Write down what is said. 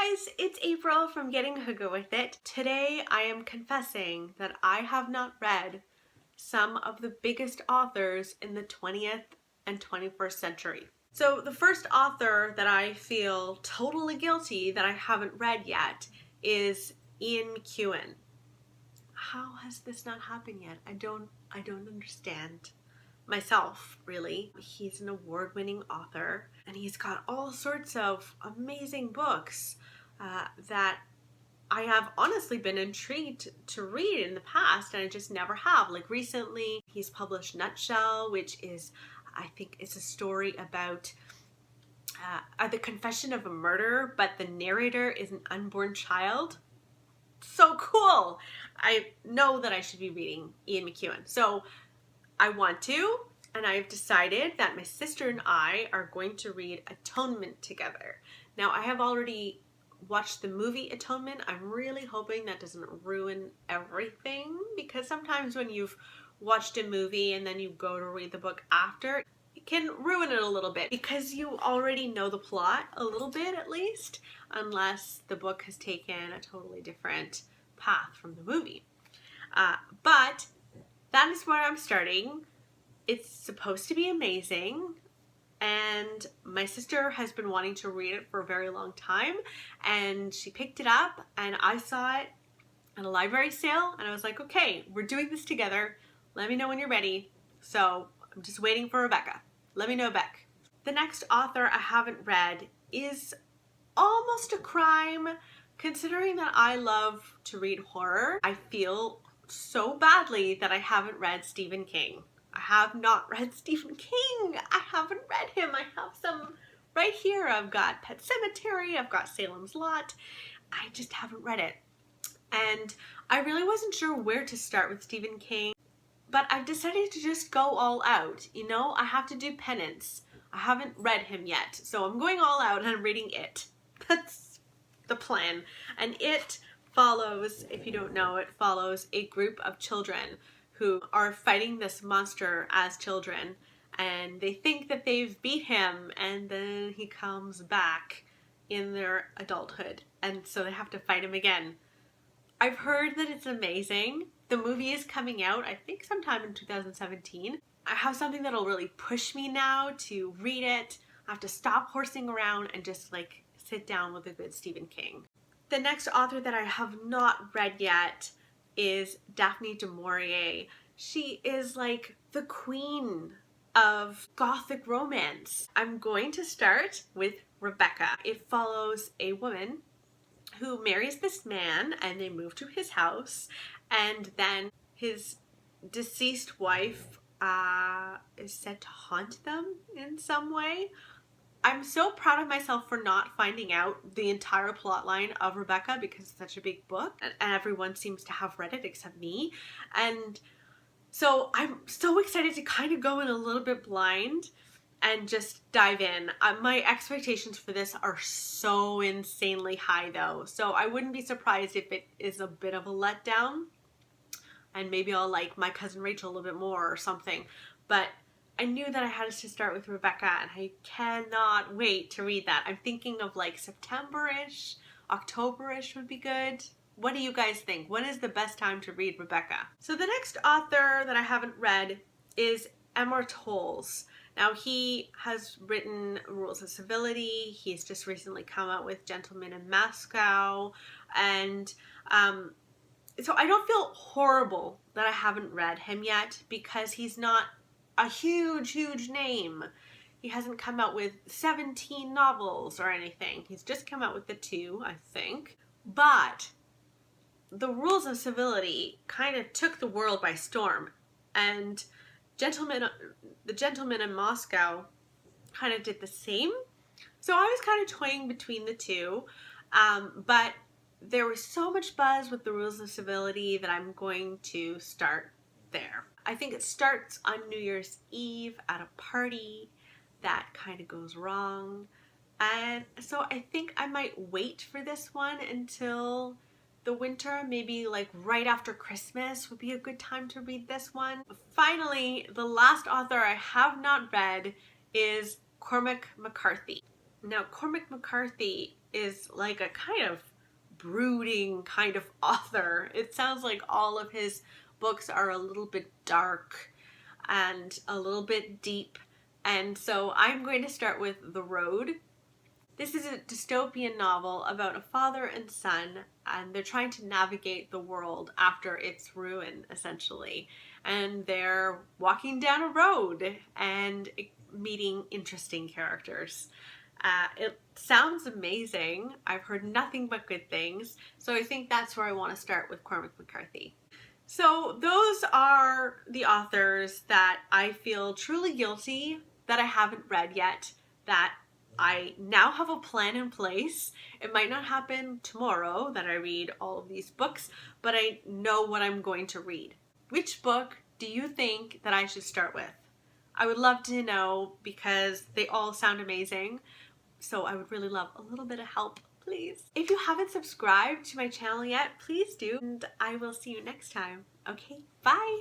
guys, it's April from Getting to Go With It. Today I am confessing that I have not read some of the biggest authors in the 20th and 21st century. So the first author that I feel totally guilty that I haven't read yet is McEwan. How has this not happened yet? I don't understand myself, really. He's an award-winning author and he's got all sorts of amazing books that I have honestly been intrigued to read in the past, and I just never have. Like recently he's published Nutshell, which is, I think it's a story about the confession of a murder, but the narrator is an unborn child. So cool. I know that I should be reading McEwan. So I want to, and I've decided that my sister and I are going to read Atonement together. Now, I have already watched the movie Atonement. I'm really hoping that doesn't ruin everything, because sometimes when you've watched a movie and then you go to read the book after, it can ruin it a little bit because you already know the plot a little bit, at least, unless the book has taken a totally different path from the movie. But that is where I'm starting. It's supposed to be amazing, and my sister has been wanting to read it for a very long time, and she picked it up and I saw it at a library sale and I was like, okay, we're doing this together. Let me know when you're ready. So I'm just waiting for Rebecca. Let me know, Beck. The next author I haven't read is almost a crime, considering that I love to read horror. I feel so badly that I haven't read Stephen King. I have not read Stephen King. I haven't read him. I have some right here. I've got Pet Sematary. I've got Salem's Lot. I just haven't read it. And I really wasn't sure where to start with Stephen King, but I've decided to just go all out. You know, I have to do penance. I haven't read him yet, so I'm going all out and I'm reading It. That's the plan. And It follows, if you don't know, it follows a group of children who are fighting this monster as children, and they think that they've beat him, and then he comes back in their adulthood, and so they have to fight him again. I've heard that it's amazing. The movie is coming out, I think sometime in 2017. I have something that'll really push me now to read it. I have to stop horsing around and just like sit down with a good Stephen King. The next author that I have not read yet is Daphne du Maurier. She is like the queen of gothic romance. I'm going to start with Rebecca. It follows a woman who marries this man and they move to his house, and then his deceased wife is said to haunt them in some way. I'm so proud of myself for not finding out the entire plot line of Rebecca, because it's such a big book and everyone seems to have read it except me. And so I'm so excited to kind of go in a little bit blind and just dive in. My expectations for this are so insanely high though, so I wouldn't be surprised if it is a bit of a letdown and maybe I'll like My Cousin Rachel a little bit more or something. But I knew that I had to start with Rebecca and I cannot wait to read that. I'm thinking of like September-ish, October-ish would be good. What do you guys think? When is the best time to read Rebecca? So the next author that I haven't read is Amor Towles. Now he has written Rules of Civility. He's just recently come out with Gentlemen in Moscow. And so I don't feel horrible that I haven't read him yet, because he's not a huge name. He hasn't come out with 17 novels or anything. He's just come out with the 2, I think. But the Rules of Civility kind of took the world by storm, and the Gentlemen in Moscow kind of did the same. So I was kind of toying between the two, but there was so much buzz with the Rules of Civility that I'm going to start there. I think it starts on New Year's Eve at a party that kind of goes wrong, and so I think I might wait for this one until the winter, maybe like right after Christmas would be a good time to read this one. Finally, the last author I have not read is Cormac McCarthy. Now, Cormac McCarthy is like a kind of brooding kind of author. It sounds like all of his books are a little bit dark and a little bit deep. And so I'm going to start with The Road. This is a dystopian novel about a father and son, and they're trying to navigate the world after its ruin, essentially. And they're walking down a road and meeting interesting characters. It sounds amazing. I've heard nothing but good things, so I think that's where I want to start with Cormac McCarthy. So those are the authors that I feel truly guilty that I haven't read yet, that I now have a plan in place. It might not happen tomorrow that I read all of these books, but I know what I'm going to read. Which book do you think that I should start with? I would love to know because they all sound amazing. So I would really love a little bit of help, please. If you haven't subscribed to my channel yet, please do. And I will see you next time. Okay, bye!